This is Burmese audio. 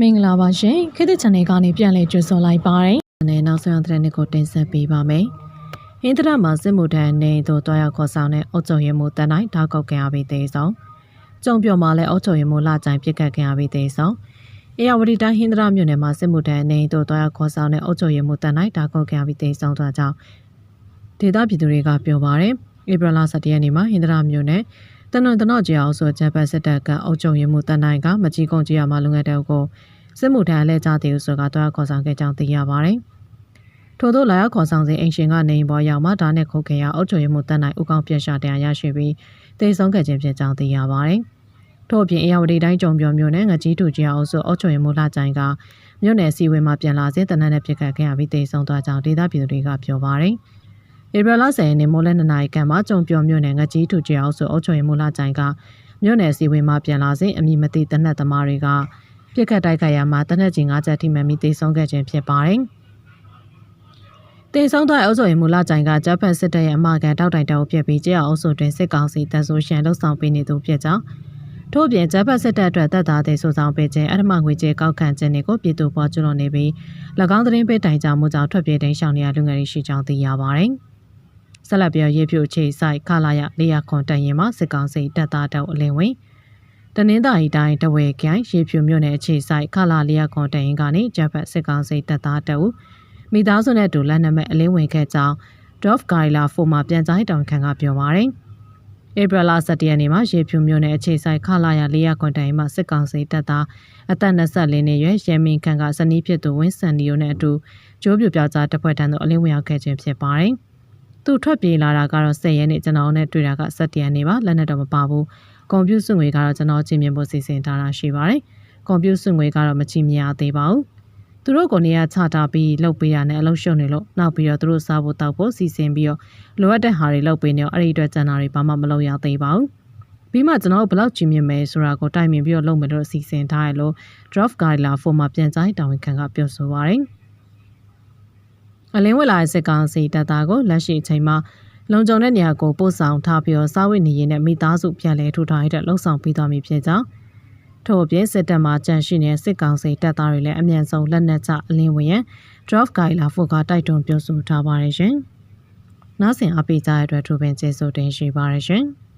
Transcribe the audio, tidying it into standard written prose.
မင်္ဂလာပါရှင်ခေတ်သစ် channel ကနေပြန်လည်ကြိုဆိုလိုက်ပါတယ်။နဲ့နောက်ဆုံးသတင်းတွေကိုတင်ဆက်ပေးပါမယ်။ဟင်းတရမှာစစ်မှုထမ်းနေတို့တွားရောက်ခေါ်ဆောင်တဲ့အုပ်ချုပ်ရေးမှူးတန်တိုင်းဓာတ်ကောက်ခံရပြီးသေးဆုံး။ကြုံပြော်မှာလည်းအုပ်ချုပ်ရေးမှူးလာကြိုင်ပြစ်ခတ်ခံရပြီးသေးဆုံး။အေရဝတီတိုင်းဟင်းတရမြို့နယ်မှာစစ်မှုထမ်းနေတို့တွားရောက်ခေါ်ဆောင်တဲ့အုပ်ချုပ်ရေးမှူးတန်တိုင်းဓာတ်ကောက်ခံရပြီးသေးဆုံးသွားကြောင်းဒေသပြည်သူတွေကပြောပါတယ်။ဧပြီလ17ရက်နေ့မှာဟင်းတရမြို့နယ်တနွန်တနော့ကျော်ဆိုဂျပန်စစ်တပ်ကအုပ်ချုပ်ရေးမှူးတန်တိုင်းကမကြီးကုန်းကြီးရမှာလူငယ်တောက်ကိုစစ်မှုထမ်းလဲကြတဲ့ဥဆိုတာတွားခေါ်ဆောင်ခဲ့ကြောင်းသိရပါတယ်။ထို့သောလာရောက်ခေါ်ဆောင်စဉ်အင်ရှင်ကနေပေါ်ရောက်မှဒါနဲ့ခုတ်ခင်ရအုပ်ချုပ်ရေးမှူးတန်းနိုင်ဦးကောင်းပြက်ရှာတရားရရှိပြီးတေဆုံးခဲ့ခြင်းဖြစ်ကြောင်းသိရပါတယ်။ထို့အပြင်အေရဝတီတိုင်းကြုံပြော်မြို့နယ်ငကြီးတူကြီးအောင်ဆိုအုပ်ချုပ်ရေးမှူးလာကြိုင်ကမြို့နယ်စီဝေမှာပြန်လာစဉ်တနက်နဲ့ပြစ်ခတ်ခဲ့ရပြီးတေဆုံးသွားကြောင်းဒေသပြည်သူတွေကပြောပါတယ်။ဧပြီလ10ရက်နေ့မိုးလယ်2နာရီခန့်မှာကြုံပြော်မြို့နယ်ငကြီးတူကြီးအောင်ဆိုအုပ်ချုပ်ရေးမှူးလာကြိုင်ကမြို့နယ်စီဝေမှာပြန်လာစဉ်အမည်မသိတနက်သမားတွေကပြစ်ခတ်တိုက်ခိုက်ရမှာတနက်ကြီး9ချက်ထိမှန်ပြီးတေဆုံးခဲ့ခြင်းဖြစ်ပါတယ်။တေဆုံးသောအုပ်စုရင်မူလာကြိုင်ကဂျပန်စစ်တပ်ရဲ့အမကန်တောက်တိုင်တောက်ဖြစ်ပြီးကြေးအောင်အုပ်စုတွင်စစ်ကောင်စီတပ်ဆိုရှန်လှုပ်ဆောင်ပေးနေသူဖြစ်ကြောင်းထို့အပြင်ဂျပန်စစ်တပ်အတွက်တပ်သားတွေစုဆောင်ပေးခြင်းအထမငွေကြေးကောက်ခံခြင်းတွေကိုပြည်သူပေါ်ကျွလွန်နေပြီး၎င်းသတင်းပေးတိုင်ကြမှုကြောင့်ထွက်ပြေးတိမ်းရှောင်နေရလူငယ်တွေရှိကြောင်းသိရပါတယ်။ဆက်လက်ပြီးရေဖြူအခြေစိုက်ခလာရ400ခွန်တန်ရင်မှာစစ်ကောင်စီတပ်သားတောက်အလင်းဝင်တနင်္သာရီတိုင်းတဝဲခိုင်ရေဖြူမြို့နယ်အခြေစိုက်ခလာလျက်ခွန်တရင်ကနေဂျပန်စစ်ကောင်စီတပ်သားတအုပ်မိသားစုနဲ့တူလက်နက်မဲ့အလင်းဝင်ခဲ့ကြောင်း Dove Gaila 4မှာပြန်ကြားတောင်ခံကပြောပါရယ်ဧပြီလ17ရက်နေ့မှာရေဖြူမြို့နယ်အခြေစိုက်ခလာရလျက်ခွန်တရင်မှာစစ်ကောင်စီတပ်သားအသက်24နှစ်ရွယ်ရဲမင်းခန့်ကဇနီးဖြစ်သူဝင်းစန်ဒီယိုနဲ့အတူကျိုးပြပြောက်ကြားတပ်ဖွဲ့ထံသို့အလင်းဝင်ရောက်ခဲ့ခြင်းဖြစ်ပါတယ်သူထွက်ပြေးလာတာကတော့10ရက်နေ့ကျွန်တော်နဲ့တွေ့တာက17ရက်နေ့ပါလက်နက်တော့မပါဘူးကွန်ပျူတာငွေကတော့ကျွန်တော်ချင်းမြင်ဖို့စီစဉ်ထားတာရှိပါတယ်။ကွန်ပျူတာငွေကတော့မချီမြင်ရသေးပါဘူး။သူတို့ကနေရာချတာပြီးလှုပ်ပေးရနဲ့အလုပ်ရှုံနေလို့နောက်ပြီးတော့သူတို့စားဖို့တောက်ဖို့စီစဉ်ပြီးတော့လိုအပ်တဲ့ဟာတွေလုပ်ပေးနေတော့အဲ့ဒီအတွက်ကျန်တာတွေဘာမှမလုပ်ရသေးပါဘူး။ပြီးမှကျွန်တော်တို့ဘယ်လောက်ချီမြင်မယ်ဆိုတာကိုတိုင်ပင်ပြီးတော့လုပ်မယ်လို့စီစဉ်ထားရလို့ Drop Gaila 4မှာပြန်ကြားတောင်ဝန်ခံကပြောဆိုပါရယ်။အလင်းဝက်လာတဲ့စစ်ကောင်စီတပ်သားကိုလက်ရှိအချိန်မှာလုံခြုံတဲ့နေရာကိုပို့ဆောင်ထားပြီးတော့စားဝတ်နေရေးနဲ့မိသားစုပြန်လည်ထူထောင်ရတဲ့လှုပ်ဆောင်ပြီးသွားပြီဖြစ်ကြောင်းထို့အပြင်စစ်တပ်မှကြန့်ရှိနေတဲ့စစ်ကောင်စီတပ်သားတွေလည်းအမြန်ဆုံးလက်နက်ချအလင်းဝင်ရန် Drop Gaila 4ကတိုက်တွန်းပြောဆိုထားပါတယ်ရှင်။နောက်ဆင်အပိကြတဲ့အတွက်ထိုးပင်ကျေးဇူးတင်ရှိပါရရှင်။